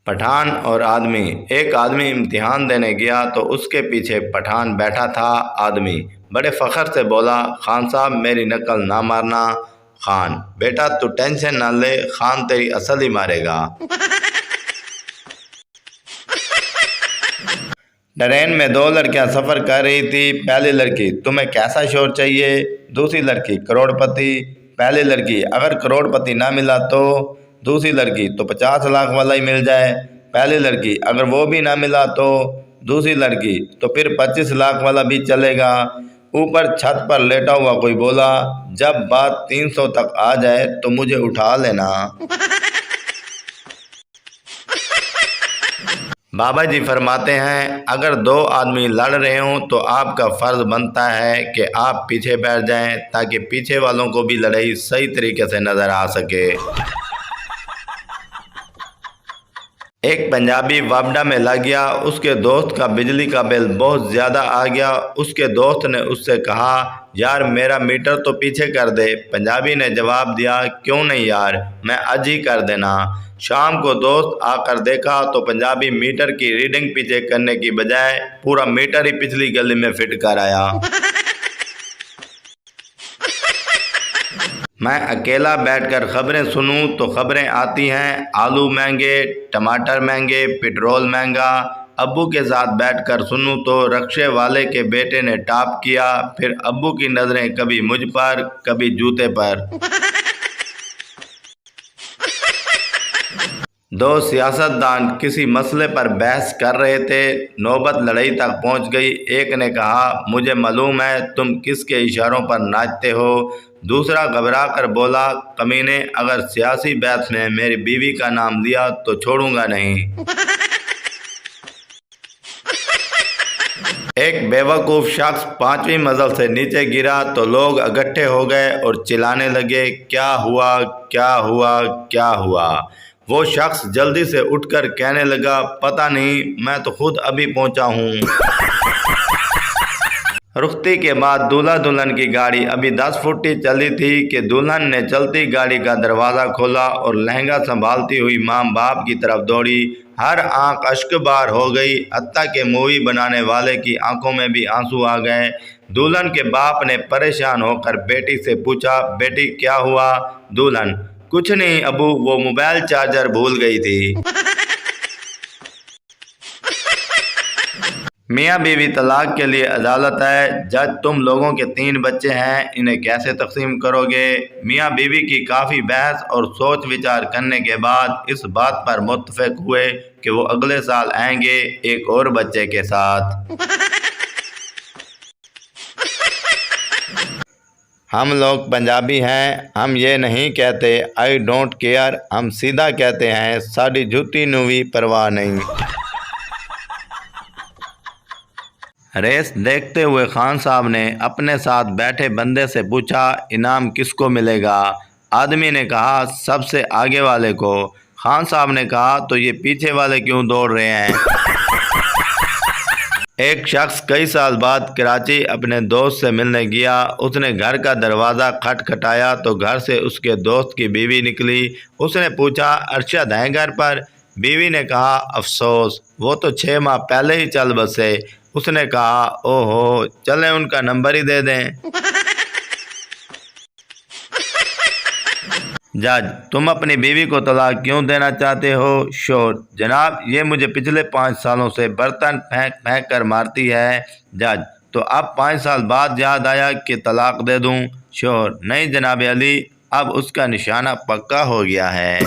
پٹھان اور آدمی۔ ایک آدمی امتحان دینے گیا تو اس کے پیچھے پٹھان بیٹھا تھا۔ آدمی بڑے فخر سے بولا، خان صاحب میری نقل نہ مارنا۔ خان: بیٹا تو ٹینشن نہ لے، خان تیری اصل ہی مارے گا۔ ٹرین میں دو لڑکیاں سفر کر رہی تھی۔ پہلی لڑکی: تمہیں کیسا شوہر چاہیے؟ دوسری لڑکی: کروڑ پتی۔ پہلی لڑکی: اگر کروڑ پتی نہ ملا تو؟ دوسری لڑکی: تو 50 لاکھ والا ہی مل جائے۔ پہلی لڑکی: اگر وہ بھی نہ ملا تو؟ دوسری لڑکی: تو پھر 25 لاکھ والا بھی چلے گا۔ اوپر چھت پر لیٹا ہوا کوئی بولا، جب بات 300 تک آ جائے تو مجھے اٹھا لینا۔ بابا جی فرماتے ہیں، اگر دو آدمی لڑ رہے ہوں تو آپ کا فرض بنتا ہے کہ آپ پیچھے بیٹھ جائیں تاکہ پیچھے والوں کو بھی لڑائی صحیح طریقے سے نظر آ سکے۔ ایک پنجابی وابڈا میں لگ گیا۔ اس کے دوست کا بجلی کا بل بہت زیادہ آ گیا۔ اس کے دوست نے اس سے کہا، یار میرا میٹر تو پیچھے کر دے۔ پنجابی نے جواب دیا، کیوں نہیں یار، میں آج ہی کر دینا۔ شام کو دوست آ کر دیکھا تو پنجابی میٹر کی ریڈنگ پیچھے کرنے کی بجائے پورا میٹر ہی پچھلی گلی میں فٹ کر آیا۔ میں اکیلا بیٹھ کر خبریں سنوں تو خبریں آتی ہیں، آلو مہنگے، ٹماٹر مہنگے، پٹرول مہنگا۔ ابو کے ساتھ بیٹھ کر سنوں تو رکشے والے کے بیٹے نے ٹاپ کیا۔ پھر ابو کی نظریں کبھی مجھ پر، کبھی جوتے پر۔ دو سیاستدان کسی مسئلے پر بحث کر رہے تھے، نوبت لڑائی تک پہنچ گئی۔ ایک نے کہا، مجھے معلوم ہے تم کس کے اشاروں پر ناچتے ہو۔ دوسرا گھبرا کر بولا، کمینے، اگر سیاسی بحث میں میری بیوی کا نام لیا تو چھوڑوں گا نہیں۔ ایک بیوقوف شخص 5ویں منزل سے نیچے گرا تو لوگ اکٹھے ہو گئے اور چلانے لگے، کیا ہوا، کیا ہوا، کیا ہوا؟ وہ شخص جلدی سے اٹھ کر کہنے لگا، پتہ نہیں، میں تو خود ابھی پہنچا ہوں۔ رخصتی کے بعد دولہا دلہن کی گاڑی ابھی 10 فٹ ہی چلی تھی کہ دلہن نے چلتی گاڑی کا دروازہ کھولا اور لہنگا سنبھالتی ہوئی ماں باپ کی طرف دوڑی۔ ہر آنکھ اشکبار ہو گئی، حتیٰ کہ مووی بنانے والے کی آنکھوں میں بھی آنسو آ گئے۔ دلہن کے باپ نے پریشان ہو کر بیٹی سے پوچھا، بیٹی کیا ہوا؟ دلہن: کچھ نہیں ابو، وہ موبائل چارجر بھول گئی تھی۔ میاں بیوی طلاق کے لیے عدالت ہے۔ جج: تم لوگوں کے 3 بچے ہیں، انہیں کیسے تقسیم کرو گے؟ میاں بیوی کی کافی بحث اور سوچ وچار کرنے کے بعد اس بات پر متفق ہوئے کہ وہ اگلے سال آئیں گے ایک اور بچے کے ساتھ۔ ہم لوگ پنجابی ہیں، ہم یہ نہیں کہتے آئی ڈونٹ کیئر، ہم سیدھا کہتے ہیں ساڈی جھوٹی نوں وی پرواہ نہیں۔ ریس دیکھتے ہوئے خان صاحب نے اپنے ساتھ بیٹھے بندے سے پوچھا، انعام کس کو ملے گا؟ آدمی نے کہا، سب سے آگے والے کو۔ خان صاحب نے کہا، تو یہ پیچھے والے کیوں دوڑ رہے ہیں؟ ایک شخص کئی سال بعد کراچی اپنے دوست سے ملنے گیا۔ اس نے گھر کا دروازہ کھٹکھٹایا تو گھر سے اس کے دوست کی بیوی نکلی۔ اس نے پوچھا، ارشد ہیں گھر پر؟ بیوی نے کہا، افسوس، وہ تو 6 ماہ پہلے ہی چل بسے۔ اس نے کہا، او ہو، چلیں ان کا نمبر ہی دے دیں۔ جج: تم اپنی بیوی کو طلاق کیوں دینا چاہتے ہو؟ شوہر: جناب، یہ مجھے پچھلے 5 سالوں سے برتن پھینک پھینک کر مارتی ہے۔ جج: تو اب 5 سال بعد یاد آیا کہ طلاق دے دوں؟ شوہر: نہیں جناب عالی، اب اس کا نشانہ پکا ہو گیا ہے۔